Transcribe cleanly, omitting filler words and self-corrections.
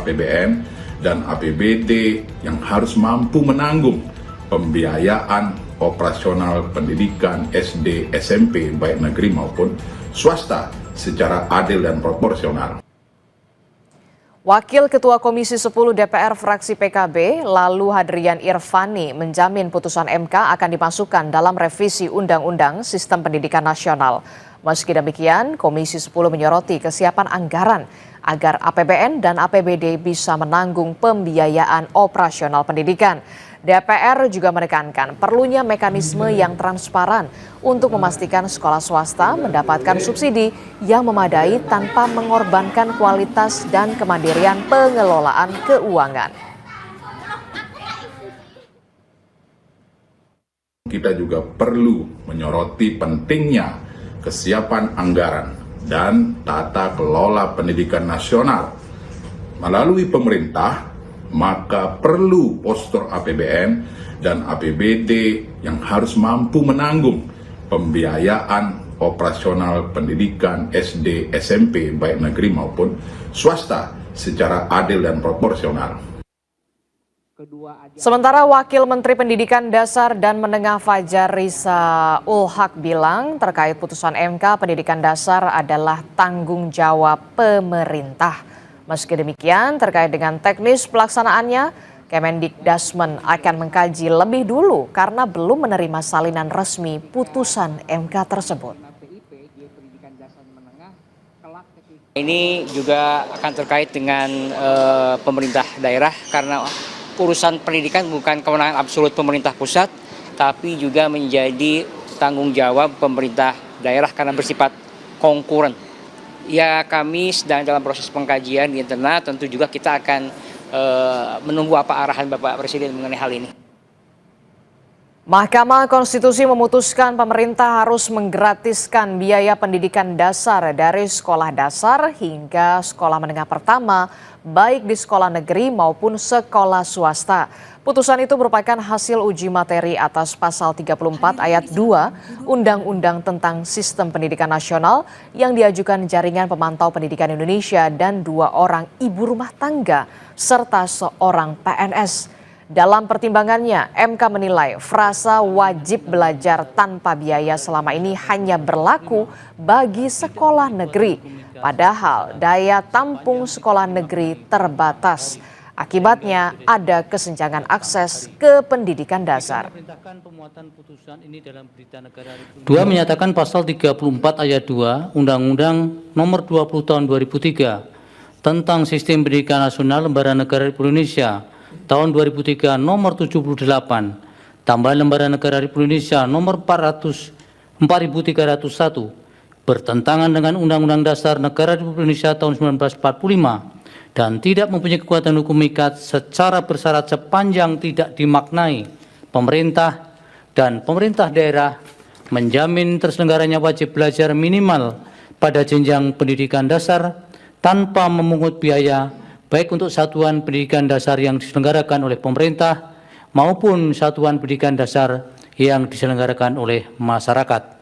APBN dan APBD yang harus mampu menanggung pembiayaan operasional pendidikan SD, SMP, baik negeri maupun swasta secara adil dan proporsional. Wakil Ketua Komisi 10 DPR fraksi PKB, lalu Hadrian Irvani, menjamin putusan MK akan dimasukkan dalam revisi Undang-Undang Sistem Pendidikan Nasional. Meski demikian, Komisi 10 menyoroti kesiapan anggaran agar APBN dan APBD bisa menanggung pembiayaan operasional pendidikan. DPR juga menekankan perlunya mekanisme yang transparan untuk memastikan sekolah swasta mendapatkan subsidi yang memadai tanpa mengorbankan kualitas dan kemandirian pengelolaan keuangan. Kita juga perlu menyoroti pentingnya kesiapan anggaran dan tata kelola pendidikan nasional melalui pemerintah. Maka perlu postur APBN dan APBD yang harus mampu menanggung pembiayaan operasional pendidikan SD, SMP, baik negeri maupun swasta secara adil dan proporsional. Sementara Wakil Menteri Pendidikan Dasar dan Menengah Fajar Riza Ul-Haq bilang terkait putusan MK, pendidikan dasar adalah tanggung jawab pemerintah. Meski demikian, terkait dengan teknis pelaksanaannya, Kemendikdasmen akan mengkaji lebih dulu karena belum menerima salinan resmi putusan MK tersebut. Ini juga akan terkait dengan pemerintah daerah karena urusan pendidikan bukan kewenangan absolut pemerintah pusat, tapi juga menjadi tanggung jawab pemerintah daerah karena bersifat konkuren. Ya, kami sedang dalam proses pengkajian di internal, tentu juga kita akan menunggu apa arahan Bapak Presiden mengenai hal ini. Mahkamah Konstitusi memutuskan pemerintah harus menggratiskan biaya pendidikan dasar dari sekolah dasar hingga sekolah menengah pertama, baik di sekolah negeri maupun sekolah swasta. Putusan itu merupakan hasil uji materi atas pasal 34 ayat 2 Undang-Undang tentang Sistem Pendidikan Nasional yang diajukan Jaringan Pemantau Pendidikan Indonesia dan 2 orang ibu rumah tangga serta seorang PNS. Dalam pertimbangannya, MK menilai frasa wajib belajar tanpa biaya selama ini hanya berlaku bagi sekolah negeri. Padahal daya tampung sekolah negeri terbatas. Akibatnya ada kesenjangan akses ke pendidikan dasar. Dua menyatakan pasal 34 ayat 2 Undang-Undang Nomor 20 Tahun 2003 tentang Sistem Pendidikan Nasional Lembaran Negara Republik Indonesia Tahun 2003 Nomor 78 tambahan Lembaran Negara Republik Indonesia Nomor 4301 bertentangan dengan Undang-Undang Dasar Negara Republik Indonesia tahun 1945 dan tidak mempunyai kekuatan hukum mengikat secara bersyarat sepanjang tidak dimaknai pemerintah dan pemerintah daerah menjamin terselenggaranya wajib belajar minimal pada jenjang pendidikan dasar tanpa memungut biaya baik untuk satuan pendidikan dasar yang diselenggarakan oleh pemerintah maupun satuan pendidikan dasar yang diselenggarakan oleh masyarakat.